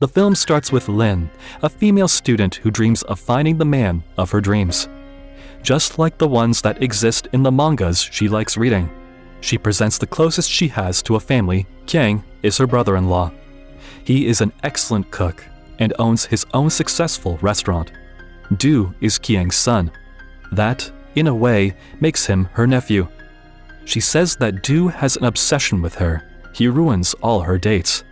The film starts with Lin, a female student who dreams of finding the man of her dreams. Just like the ones that exist in the mangas she likes reading, she presents the closest she has to a family. Kyang is her brother-in-law. He is an excellent cook and owns his own successful restaurant. Do is Kyang's son. That, in a way, makes him her nephew. She says that Do has an obsession with her. He ruins all her dates.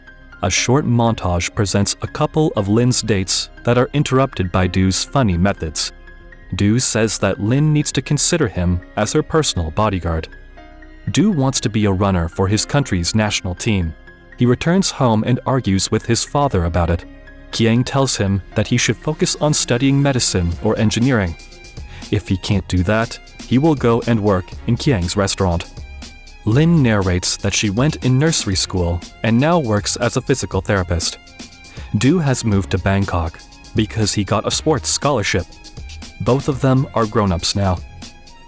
A short montage presents a couple of Lin's dates that are interrupted by Do's funny methods. Do says that Lin needs to consider him as her personal bodyguard. Do wants to be a runner for his country's national team. He returns home and argues with his father about it. Kyang tells him that he should focus on studying medicine or engineering. If he can't do that, he will go and work in Kyang's restaurant. Lin narrates that she went in nursery school and now works as a physical therapist. Do has moved to Bangkok because he got a sports scholarship. Both of them are grown-ups now.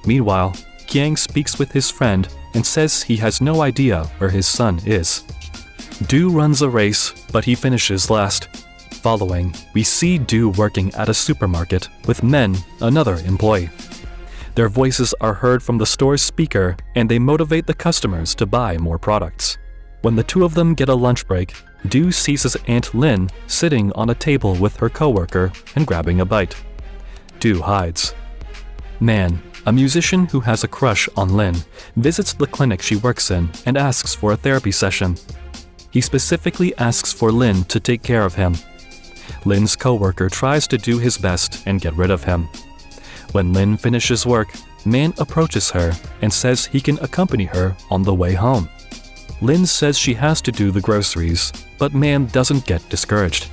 Meanwhile, Kyang speaks with his friend and says he has no idea where his son is. Do runs a race, but he finishes last. Following, we see Do working at a supermarket with Men, another employee. Their voices are heard from the store's speaker and they motivate the customers to buy more products. When the two of them get a lunch break, Do sees his Aunt Lin sitting on a table with her coworker and grabbing a bite. Do hides. Man, a musician who has a crush on Lin, visits the clinic she works in and asks for a therapy session. He specifically asks for Lin to take care of him. Lin's coworker tries to do his best and get rid of him. When Lin finishes work, Man approaches her and says he can accompany her on the way home. Lin says she has to do the groceries, but Man doesn't get discouraged.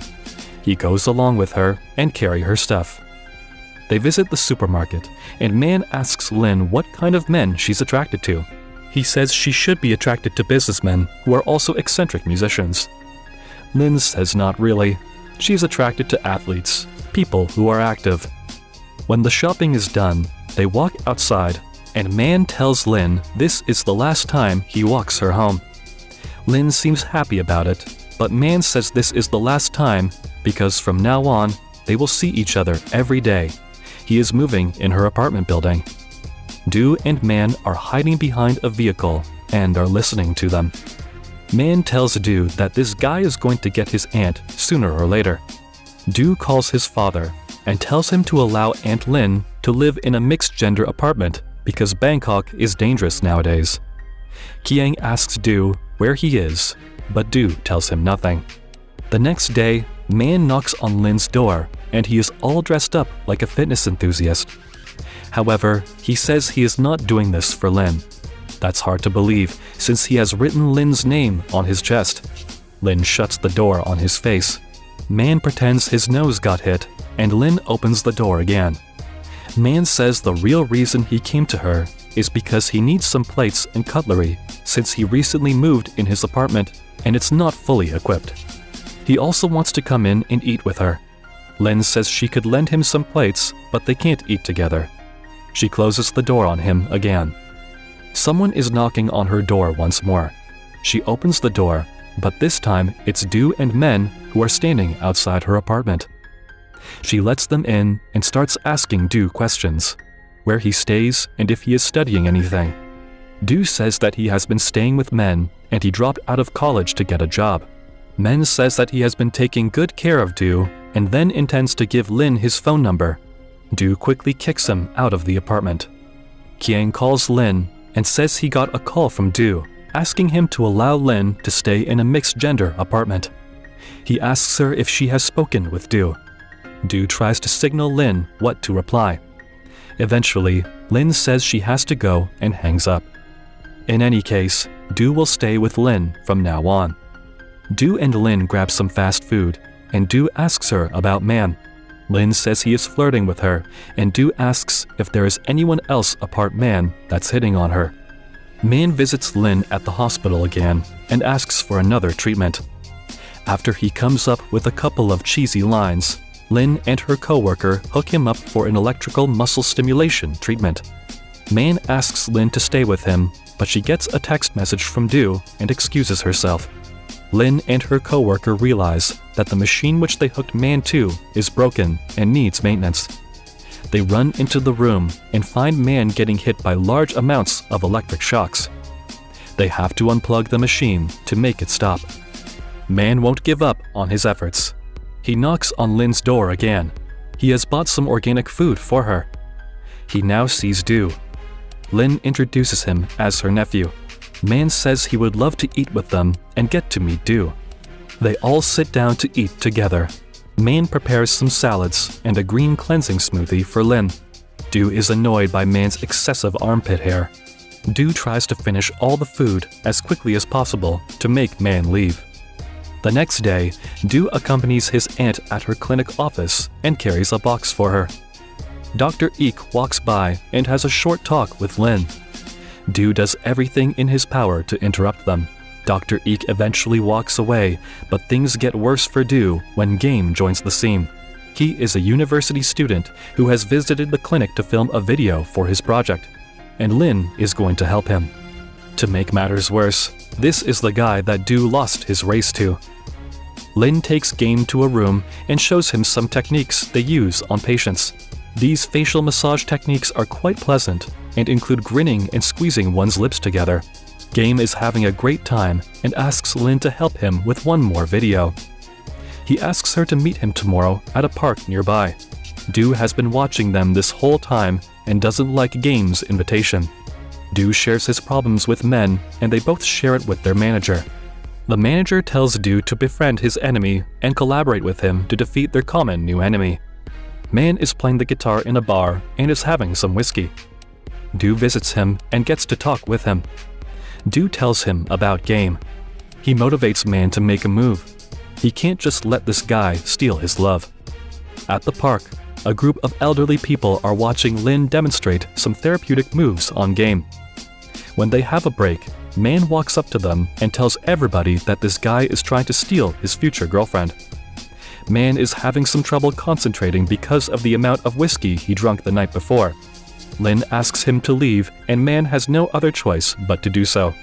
He goes along with her and carry her stuff. They visit the supermarket, and Man asks Lin what kind of men she's attracted to. He says she should be attracted to businessmen who are also eccentric musicians. Lin says not really. She's attracted to athletes, people who are active. When the shopping is done, they walk outside, and Man tells Lin this is the last time he walks her home. Lin seems happy about it, but Man says this is the last time because from now on, they will see each other every day. He is moving in her apartment building. Do and Man are hiding behind a vehicle and are listening to them. Man tells Do that this guy is going to get his aunt sooner or later. Do calls his father and tells him to allow Aunt Lin to live in a mixed-gender apartment because Bangkok is dangerous nowadays. Kyang asks Do where he is, but Do tells him nothing. The next day, Man knocks on Lin's door and he is all dressed up like a fitness enthusiast. However, he says he is not doing this for Lin. That's hard to believe since he has written Lin's name on his chest. Lin shuts the door on his face. Man pretends his nose got hit and Lin opens the door again. Man says the real reason he came to her is because he needs some plates and cutlery since he recently moved in his apartment and it's not fully equipped. He also wants to come in and eat with her. Lin says she could lend him some plates, but they can't eat together. She closes the door on him again. Someone is knocking on her door once more. She opens the door, but this time it's Do and Men who are standing outside her apartment. She lets them in and starts asking Do questions, where he stays and if he is studying anything. Do says that he has been staying with Men and he dropped out of college to get a job. Men says that he has been taking good care of Do and then intends to give Lin his phone number. Do quickly kicks him out of the apartment. Kyang calls Lin and says he got a call from Do, asking him to allow Lin to stay in a mixed-gender apartment. He asks her if she has spoken with Do. Do tries to signal Lin what to reply. Eventually, Lin says she has to go and hangs up. In any case, Do will stay with Lin from now on. Do and Lin grab some fast food, and Do asks her about Man. Lin says he is flirting with her, and Do asks if there is anyone else apart Man that's hitting on her. Man visits Lin at the hospital again and asks for another treatment. After he comes up with a couple of cheesy lines, Lin and her coworker hook him up for an electrical muscle stimulation treatment. Man asks Lin to stay with him, but she gets a text message from Do and excuses herself. Lin and her coworker realize that the machine which they hooked Man to is broken and needs maintenance. They run into the room and find Man getting hit by large amounts of electric shocks. They have to unplug the machine to make it stop. Man won't give up on his efforts. He knocks on Lin's door again. He has bought some organic food for her. He now sees Du. Lin introduces him as her nephew. Man says he would love to eat with them and get to meet Du. They all sit down to eat together. Man prepares some salads and a green cleansing smoothie for Lin. Du is annoyed by Man's excessive armpit hair. Du tries to finish all the food as quickly as possible to make Man leave. The next day, Du accompanies his aunt at her clinic office and carries a box for her. Dr. Eek walks by and has a short talk with Lin. Du does everything in his power to interrupt them. Dr. Eek eventually walks away, but things get worse for Du when Game joins the scene. He is a university student who has visited the clinic to film a video for his project, and Lin is going to help him. To make matters worse, this is the guy that Du lost his race to. Lin takes Game to a room and shows him some techniques they use on patients. These facial massage techniques are quite pleasant and include grinning and squeezing one's lips together. Game is having a great time and asks Lin to help him with one more video. He asks her to meet him tomorrow at a park nearby. Du has been watching them this whole time and doesn't like Game's invitation. Du shares his problems with Men and they both share it with their manager. The manager tells Du to befriend his enemy and collaborate with him to defeat their common new enemy. Man is playing the guitar in a bar and is having some whiskey. Du visits him and gets to talk with him. Du tells him about Game. He motivates Man to make a move. He can't just let this guy steal his love. At the park, a group of elderly people are watching Lin demonstrate some therapeutic moves on Game. When they have a break, Man walks up to them and tells everybody that this guy is trying to steal his future girlfriend. Man is having some trouble concentrating because of the amount of whiskey he drank the night before. Lin asks him to leave, and Man has no other choice but to do so.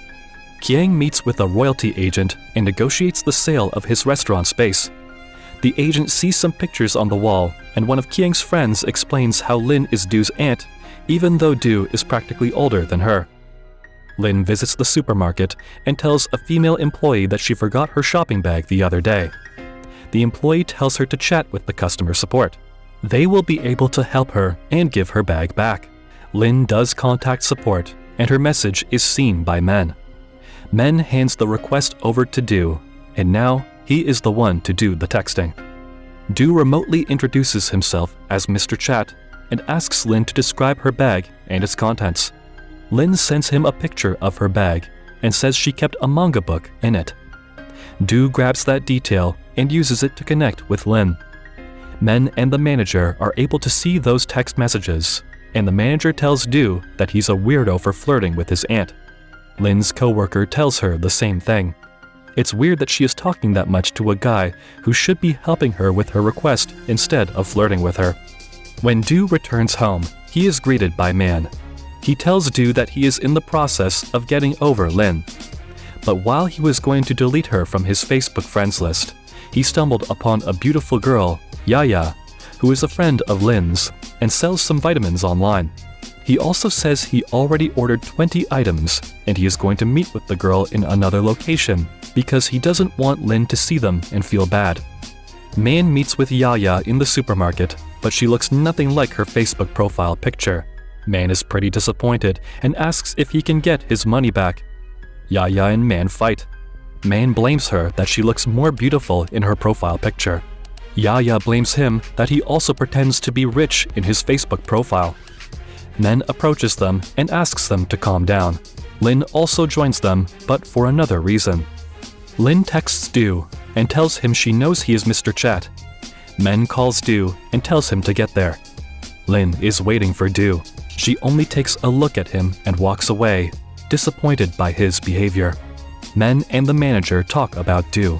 Kiang meets with a royalty agent and negotiates the sale of his restaurant space. The agent sees some pictures on the wall, and one of Kiang's friends explains how Lin is Du's aunt, even though Du is practically older than her. Lin visits the supermarket and tells a female employee that she forgot her shopping bag the other day. The employee tells her to chat with the customer support. They will be able to help her and give her bag back. Lin does contact support, and her message is seen by Men. Men hands the request over to Du, and now he is the one to do the texting. Du remotely introduces himself as Mr. Chat and asks Lin to describe her bag and its contents. Lin sends him a picture of her bag and says she kept a manga book in it. Du grabs that detail and uses it to connect with Lin. Men and the manager are able to see those text messages, and the manager tells Du that he's a weirdo for flirting with his aunt. Lin's coworker tells her the same thing. It's weird that she is talking that much to a guy who should be helping her with her request instead of flirting with her. When Du returns home, he is greeted by Man. He tells Du that he is in the process of getting over Lin. But while he was going to delete her from his Facebook friends list, he stumbled upon a beautiful girl, Yaya, who is a friend of Lin's and sells some vitamins online. He also says he already ordered 20 items and he is going to meet with the girl in another location because he doesn't want Lin to see them and feel bad. Man meets with Yaya in the supermarket, but she looks nothing like her Facebook profile picture. Man is pretty disappointed and asks if he can get his money back. Yaya and Man fight. Man blames her that she looks more beautiful in her profile picture. Yaya blames him that he also pretends to be rich in his Facebook profile. Man approaches them and asks them to calm down. Lin also joins them, but for another reason. Lin texts Du and tells him she knows he is Mr. Chat. Men calls Du and tells him to get there. Lin is waiting for Du. She only takes a look at him and walks away, disappointed by his behavior. Men and the manager talk about Du.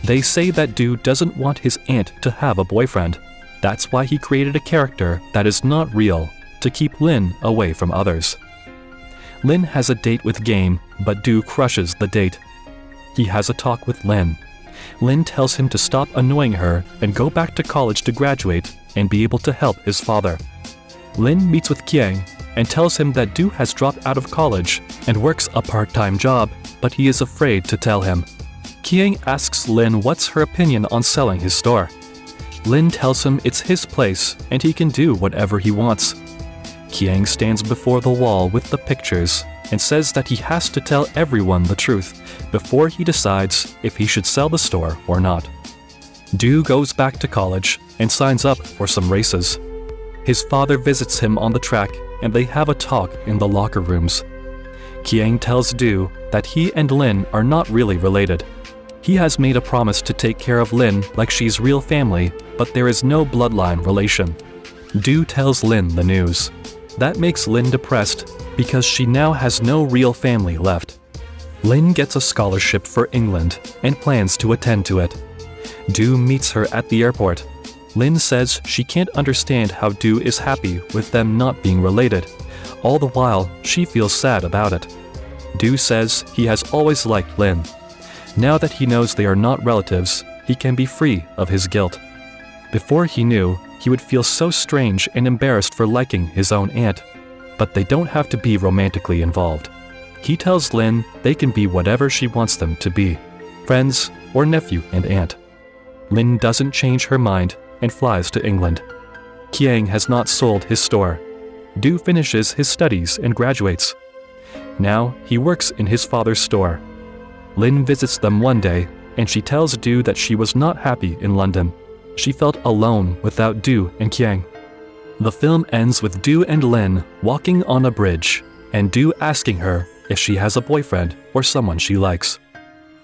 They say that Du doesn't want his aunt to have a boyfriend. That's why he created a character that is not real, to keep Lin away from others. Lin has a date with Game, but Du crushes the date. he has a talk with Lin. Lin tells him to stop annoying her and go back to college to graduate and be able to help his father. Lin meets with Kiang and tells him that Du has dropped out of college and works a part-time job, but he is afraid to tell him. Kiang asks Lin what's her opinion on selling his store. Lin tells him it's his place and he can do whatever he wants. Kiang stands before the wall with the pictures and says that he has to tell everyone the truth before he decides if he should sell the store or not. Du goes back to college and signs up for some races. His father visits him on the track and they have a talk in the locker rooms. Kiang tells Du that he and Lin are not really related. He has made a promise to take care of Lin like she's real family, but there is no bloodline relation. Du tells Lin the news. That makes Lin depressed because she now has no real family left. Lin gets a scholarship for England and plans to attend to it. Du meets her at the airport. Lin says she can't understand how Du is happy with them not being related. All the while, she feels sad about it. Du says he has always liked Lin. Now that he knows they are not relatives, he can be free of his guilt. Before he knew, he would feel so strange and embarrassed for liking his own aunt. But they don't have to be romantically involved. He tells Lin they can be whatever she wants them to be, friends or nephew and aunt. Lin doesn't change her mind and flies to England. Kiang has not sold his store. Du finishes his studies and graduates. Now he works in his father's store. Lin visits them one day and she tells Du that she was not happy in London. She felt alone without Du and Kiang. The film ends with Du and Lin walking on a bridge and Du asking her if she has a boyfriend or someone she likes.